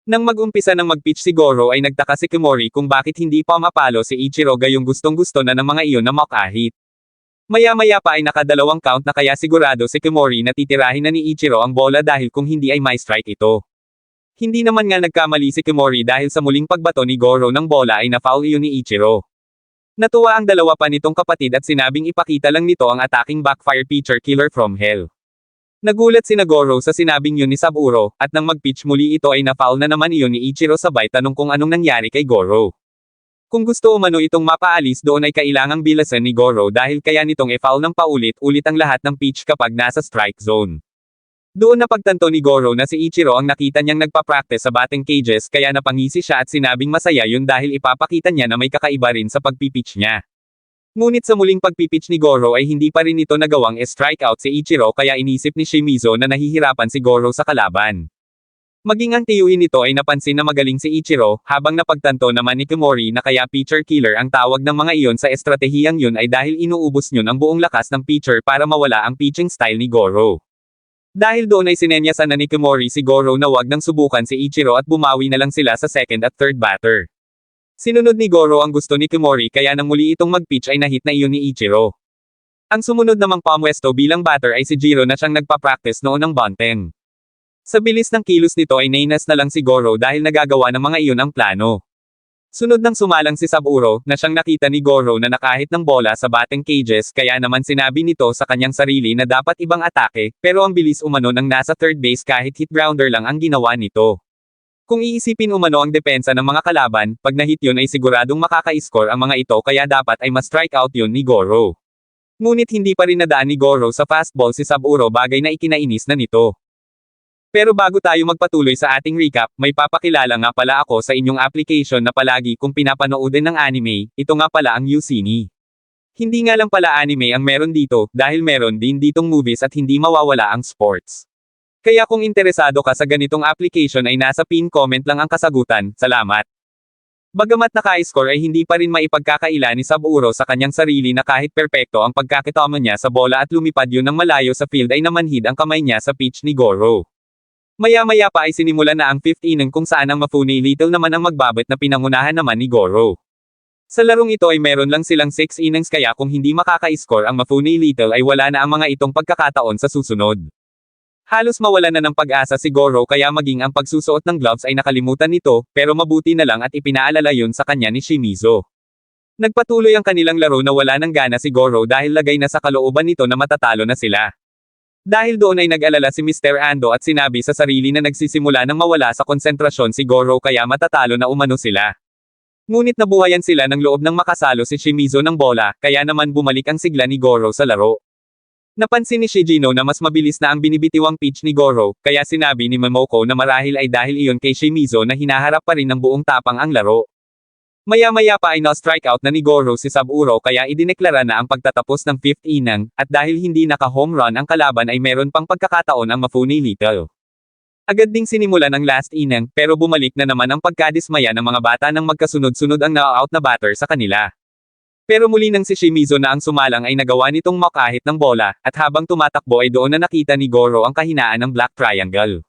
Nang mag-umpisa ng mag-pitch si Goro ay nagtaka si Kimori kung bakit hindi pa mapalo si Ichiro gayong gustong-gusto na ng mga iyon na makahit. Maya-maya pa ay nakadalawang count na kaya sigurado si Kimori na titirahin na ni Ichiro ang bola dahil kung hindi ay may strike ito. Hindi naman nga nagkamali si Kimori dahil sa muling pagbato ni Goro ng bola ay na-foul iyon ni Ichiro. Natuwa ang dalawa pa nitong kapatid at sinabing ipakita lang nito ang attacking backfire pitcher killer from hell. Nagulat si Goro sa sinabing yun ni Saburo, at nang mag-pitch muli ito ay na-foul na naman iyon ni Ichiro sabay tanong kung anong nangyari kay Goro. Kung gusto umano itong mapaalis doon ay kailangang bilasan ni Goro dahil kaya nitong e-foul ng paulit-ulit ang lahat ng pitch kapag nasa strike zone. Doon napagtanto ni Goro na si Ichiro ang nakita niyang nagpa-practice sa batting cages kaya napangisi siya at sinabing masaya yun dahil ipapakita niya na may kakaiba rin sa pagpipitch niya. Ngunit sa muling pagpipitch ni Goro ay hindi pa rin ito nagawang strikeout si Ichiro kaya inisip ni Shimizu na nahihirapan si Goro sa kalaban. Maging ang tiyuhin nito ay napansin na magaling si Ichiro, habang napagtanto naman ni Kimori na kaya pitcher killer ang tawag ng mga iyon sa estratehiyang yun ay dahil inuubos yun ang buong lakas ng pitcher para mawala ang pitching style ni Goro. Dahil doon ay sinenyasan na ni Kimori si Goro na wag nang subukan si Ichiro at bumawi na lang sila sa second at third batter. Sinunod ni Goro ang gusto ni Kimori kaya nang muli itong mag-pitch ay nahit na iyon ni Ichiro. Ang sumunod namang pamwesto bilang batter ay si Jiro na siyang nagpa-practice noon ng bunting. Sa bilis ng kilos nito ay nainas na lang si Goro dahil nagagawa ng mga iyon ang plano. Sunod nang sumalang si Saburo, na siyang nakita ni Goro na nakahit ng bola sa batting cages kaya naman sinabi nito sa kanyang sarili na dapat ibang atake, pero ang bilis umano ng nasa third base kahit hit grounder lang ang ginawa nito. Kung iisipin umano ang depensa ng mga kalaban, pag na-hit yun ay siguradong makaka-score ang mga ito kaya dapat ay ma-strikeout yun ni Goro. Ngunit hindi pa rin nadaan ni Goro sa fastball si Saburo bagay na ikinainis na nito. Pero bago tayo magpatuloy sa ating recap, may papakilala nga pala ako sa inyong application na palagi kung pinapanoodin ng anime, ito nga pala ang Usini. Hindi nga lang pala anime ang meron dito, dahil meron din ditong movies at hindi mawawala ang sports. Kaya kung interesado ka sa ganitong application ay nasa pin comment lang ang kasagutan, salamat. Bagamat naka-score ay hindi pa rin maipagkakaila ni Saburo sa kanyang sarili na kahit perpekto ang pagkakitama niya sa bola at lumipad yun ng malayo sa field ay namanhid ang kamay niya sa pitch ni Goro. Maya-maya pa ay sinimulan na ang 5th inning kung saan ang Mafune Little naman ang magbabit na pinangunahan naman ni Goro. Sa larong ito ay meron lang silang 6 innings kaya kung hindi makaka-score ang Mafune Little ay wala na ang mga itong pagkakataon sa susunod. Halos mawala na ng pag-asa si Goro kaya maging ang pagsusuot ng gloves ay nakalimutan nito, pero mabuti na lang at ipinaalala yun sa kanya ni Shimizu. Nagpatuloy ang kanilang laro na wala ng gana si Goro dahil lagay na sa kalooban nito na matatalo na sila. Dahil doon ay nag-alala si Mr. Ando at sinabi sa sarili na nagsisimula ng mawala sa konsentrasyon si Goro kaya matatalo na umano sila. Ngunit nabuhayan sila ng loob ng makasalo si Shimizu ng bola, kaya naman bumalik ang sigla ni Goro sa laro. Napansin ni Shijino na mas mabilis na ang binibitiwang pitch ni Goro, kaya sinabi ni Momoko na marahil ay dahil iyon kay Shimizu na hinaharap pa rin ng buong tapang ang laro. Maya-maya pa ay na-strikeout na ni Goro si Saburo kaya idineklara na ang pagtatapos ng 5th inning, at dahil hindi naka-home run ang kalaban ay meron pang pagkakataon ang Mafune Little. Agad ding sinimulan ang last inning, pero bumalik na naman ang pagkadismaya ng mga bata nang magkasunod-sunod ang na-out na batter sa kanila. Pero muli nang si Shimizu na ang sumalang ay nagawa nitong makahit ng bola, at habang tumatakbo ay doon na nakita ni Goro ang kahinaan ng Black Triangle.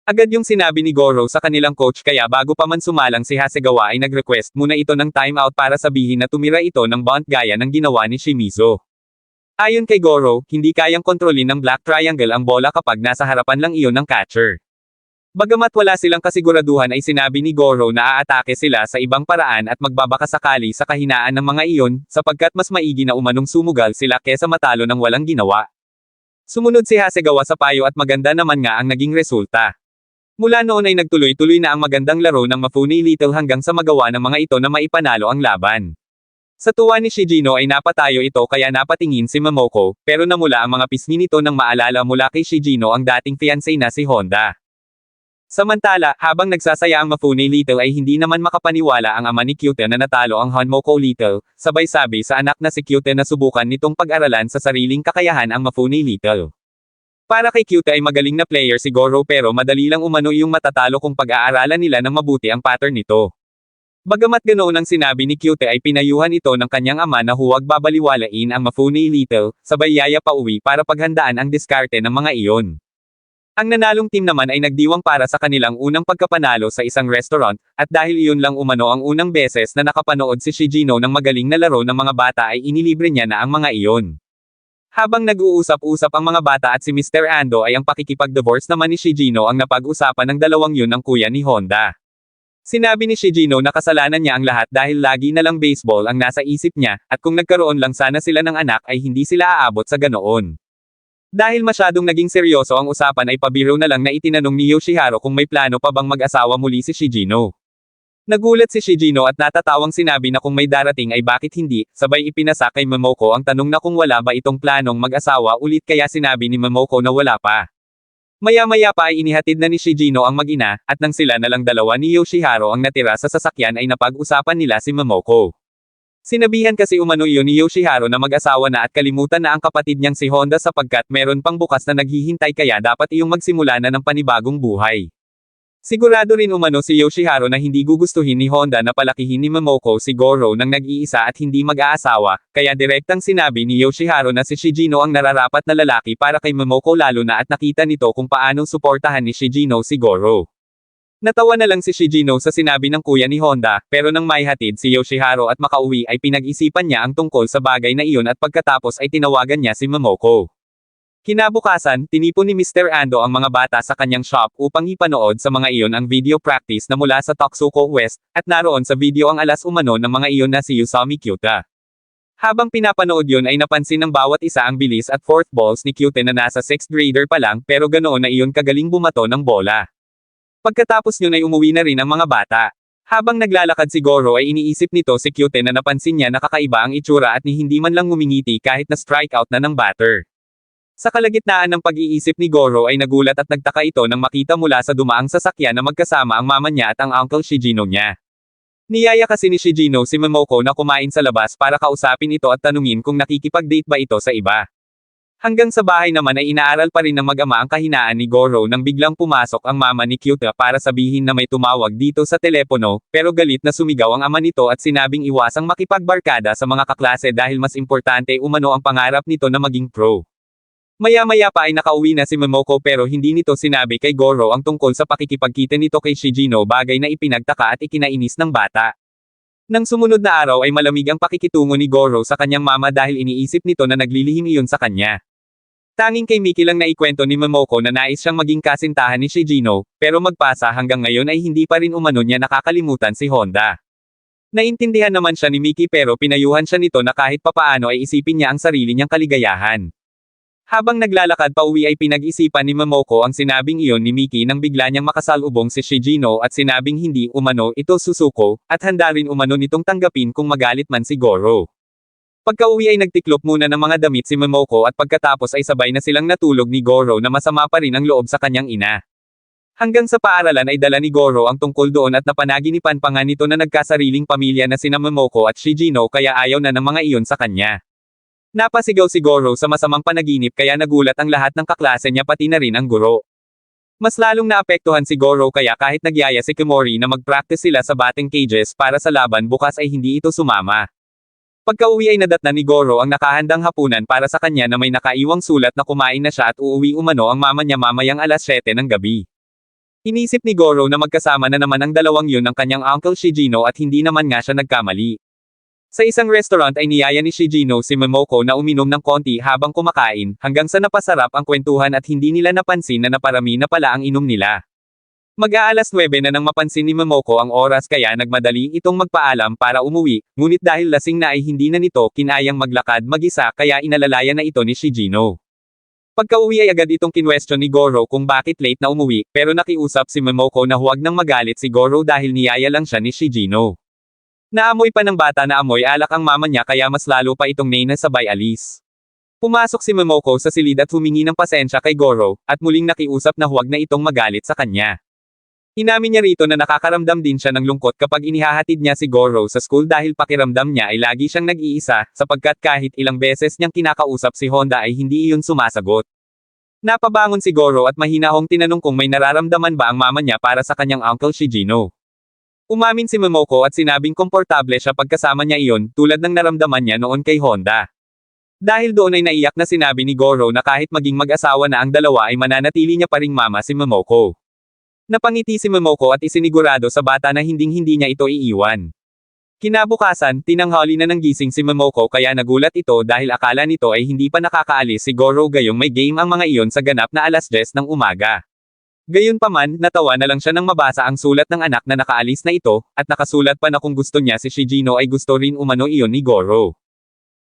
Agad yung sinabi ni Goro sa kanilang coach kaya bago pa man sumalang si Hasegawa ay nag-request muna ito ng timeout para sabihin na tumira ito ng bunt gaya ng ginawa ni Shimizu. Ayon kay Goro, hindi kayang kontrolin ng Black Triangle ang bola kapag nasa harapan lang iyon ng catcher. Bagamat wala silang kasiguraduhan ay sinabi ni Goro na aatake sila sa ibang paraan at magbabakasakali sa kahinaan ng mga iyon, sapagkat mas maigi na umanong sumugal sila kesa matalo ng walang ginawa. Sumunod si Hasegawa sa payo at maganda naman nga ang naging resulta. Mula noon ay nagtuloy-tuloy na ang magandang laro ng Mafune Little hanggang sa magawa ng mga ito na maipanalo ang laban. Sa tuwa ni Shijino ay napatayo ito kaya napatingin si Momoko, pero namula ang mga pisngi nito nang maalala mula kay Shijino ang dating fiancé na si Honda. Samantala, habang nagsasaya ang Mafune Little ay hindi naman makapaniwala ang ama ni Kyute na natalo ang Honmoko Little, sabay sabi sa anak na si Kyute na subukan nitong pag-aralan sa sariling kakayahan ang Mafune Little. Para kay Kyute ay magaling na player si Goro pero madali lang umano yung matatalo kung pag-aaralan nila ng mabuti ang pattern nito. Bagamat ganoon ang sinabi ni Kyute ay pinayuhan ito ng kanyang ama na huwag babaliwalain ang Mafune Little, sabay yaya pa uwi para paghandaan ang diskarte ng mga iyon. Ang nanalong team naman ay nagdiwang para sa kanilang unang pagkapanalo sa isang restaurant, at dahil iyon lang umano ang unang beses na nakapanood si Shigino ng magaling na laro ng mga bata ay inilibre niya na ang mga iyon. Habang nag-uusap-usap ang mga bata at si Mr. Ando ay ang pakikipag-divorce naman ni Shigino ang napag-usapan ng dalawang yun ng kuya ni Honda. Sinabi ni Shigino na kasalanan niya ang lahat dahil lagi na lang baseball ang nasa isip niya, at kung nagkaroon lang sana sila ng anak ay hindi sila aabot sa ganoon. Dahil masyadong naging seryoso ang usapan ay pabiro na lang na itinanong ni Yoshihiro kung may plano pa bang mag-asawa muli si Shigino. Nagulat si Shigino at natatawang sinabi na kung may darating ay bakit hindi, sabay ipinasa kay Momoko ang tanong na kung wala ba itong planong mag-asawa ulit kaya sinabi ni Momoko na wala pa. Maya-maya pa ay inihatid na ni Shigino ang mag-ina, at nang sila na lang dalawa ni Yoshihiro ang natira sa sasakyan ay napag-usapan nila si Momoko. Sinabihan kasi umano iyon ni Yoshihiro na mag-asawa na at kalimutan na ang kapatid niyang si Honda sapagkat meron pang bukas na naghihintay kaya dapat iyong magsimula na ng panibagong buhay. Sigurado rin umano si Yoshihiro na hindi gugustuhin ni Honda na palakihin ni Momoko si Goro nang nag-iisa at hindi mag-aasawa, kaya direktang sinabi ni Yoshihiro na si Shigino ang nararapat na lalaki para kay Momoko lalo na at nakita nito kung paanong suportahan ni Shigino si Goro. Natawa na lang si Shigino sa sinabi ng kuya ni Honda, pero nang maihatid si Yoshihiro at makauwi ay pinag-isipan niya ang tungkol sa bagay na iyon at pagkatapos ay tinawagan niya si Momoko. Kinabukasan, tinipon ni Mr. Ando ang mga bata sa kanyang shop upang ipanood sa mga iyon ang video practice na mula sa Toksuko West, at naroon sa video ang alas umano ng mga iyon na si Yusami Kyuta. Habang pinapanood yun ay napansin ng bawat isa ang bilis at fourth balls ni Kyuta na nasa 6th grader pa lang pero ganoon na iyon kagaling bumato ng bola. Pagkatapos yun ay umuwi na rin ang mga bata. Habang naglalakad si Goro ay iniisip nito si Kyuta na napansin niya na kakaiba ang itsura at ni hindi man lang ngumingiti kahit na strikeout na ng batter. Sa kalagitnaan ng pag-iisip ni Goro ay nagulat at nagtaka ito nang makita mula sa dumaang sasakyan na magkasama ang mama niya at ang uncle Shigino niya. Niyaya kasi ni Shigino si Momoko na kumain sa labas para kausapin ito at tanungin kung nakikipag-date ba ito sa iba. Hanggang sa bahay naman ay inaaral pa rin ng mag-ama ang kahinaan ni Goro nang biglang pumasok ang mama ni Kyuta para sabihin na may tumawag dito sa telepono, pero galit na sumigaw ang ama nito at sinabing iwasang makipagbarkada sa mga kaklase dahil mas importante umano ang pangarap nito na maging pro. Maya-maya pa ay nakauwi na si Momoko pero hindi nito sinabi kay Goro ang tungkol sa pakikipagkita nito kay Shigino bagay na ipinagtaka at ikinainis ng bata. Nang sumunod na araw ay malamig ang pakikitungo ni Goro sa kanyang mama dahil iniisip nito na naglilihim iyon sa kanya. Tanging kay Miki lang naikwento ni Momoko na nais siyang maging kasintahan ni Shigino, pero magpasa hanggang ngayon ay hindi pa rin umano niya nakakalimutan si Honda. Naintindihan naman siya ni Miki pero pinayuhan siya nito na kahit papaano ay isipin niya ang sarili niyang kaligayahan. Habang naglalakad pauwi ay pinag-isipan ni Momoko ang sinabing iyon ni Miki nang bigla niyang makasalubong si Shigino at sinabing hindi umano ito susuko, at handa rin umano nitong tanggapin kung magalit man si Goro. Pagka-uwi ay nagtiklop muna ng mga damit si Momoko at pagkatapos ay sabay na silang natulog ni Goro na masama pa rin ang loob sa kanyang ina. Hanggang sa paaralan ay dala ni Goro ang tungkol doon at napanaginipan pa nga nito na nagkasariling pamilya na sina Momoko at Shigino kaya ayaw na ng mga iyon sa kanya. Napasigaw si Goro sa masamang panaginip kaya nagulat ang lahat ng kaklase niya pati na rin ang guro. Mas lalong naapektuhan si Goro kaya kahit nagyaya si Kimori na mag-practice sila sa batting cages para sa laban bukas ay hindi ito sumama. Pagka-uwi ay nadatnan ni Goro ang nakahandang hapunan para sa kanya na may nakaiwang sulat na kumain na siya at uuwi umano ang mama niya mamayang alas 7 ng gabi. Inisip ni Goro na magkasama na naman ang dalawang yun ng kanyang uncle Shigino at hindi naman nga siya nagkamali. Sa isang restaurant ay niyaya ni Shigino si Momoko na uminom ng konti habang kumakain, hanggang sa napasarap ang kwentuhan at hindi nila napansin na naparami na pala ang inom nila. Mag-aalas 9 na nang mapansin ni Momoko ang oras kaya nagmadali itong magpaalam para umuwi, ngunit dahil lasing na ay hindi na nito kinayang maglakad mag-isa kaya inalalayan na ito ni Shigino. Pagka-uwi ay agad itong kinwestiyon ni Goro kung bakit late na umuwi, pero nakiusap si Momoko na huwag nang magalit si Goro dahil niyaya lang siya ni Shigino. Naamoy pa ng bata na amoy alak ang mama niya kaya mas lalo pa itong sabay alis. Pumasok si Momoko sa silid at humingi ng pasensya kay Goro, at muling nakiusap na huwag na itong magalit sa kanya. Inamin niya rito na nakakaramdam din siya ng lungkot kapag inihahatid niya si Goro sa school dahil pakiramdam niya ay lagi siyang nag-iisa, sapagkat kahit ilang beses niyang kinakausap si Honda ay hindi iyon sumasagot. Napabangon si Goro at mahinahong tinanong kung may nararamdaman ba ang mama niya para sa kanyang uncle Shigino. Umamin si Momoko at sinabing komportable siya pagkasama niya iyon, tulad ng naramdaman niya noon kay Honda. Dahil doon ay naiyak na sinabi ni Goro na kahit maging mag-asawa na ang dalawa ay mananatili niya pa ring mama si Momoko. Napangiti si Momoko at isinigurado sa bata na hinding-hindi niya ito iiwan. Kinabukasan, tinanghali na ng gising si Momoko kaya nagulat ito dahil akala nito ay hindi pa nakakaalis si Goro gayong may game ang mga iyon sa ganap na 10:00 ng umaga. Gayunpaman, natawa na lang siya nang mabasa ang sulat ng anak na nakaalis na ito, at nakasulat pa na kung gusto niya si Shijino ay gusto rin umano iyon ni Goro.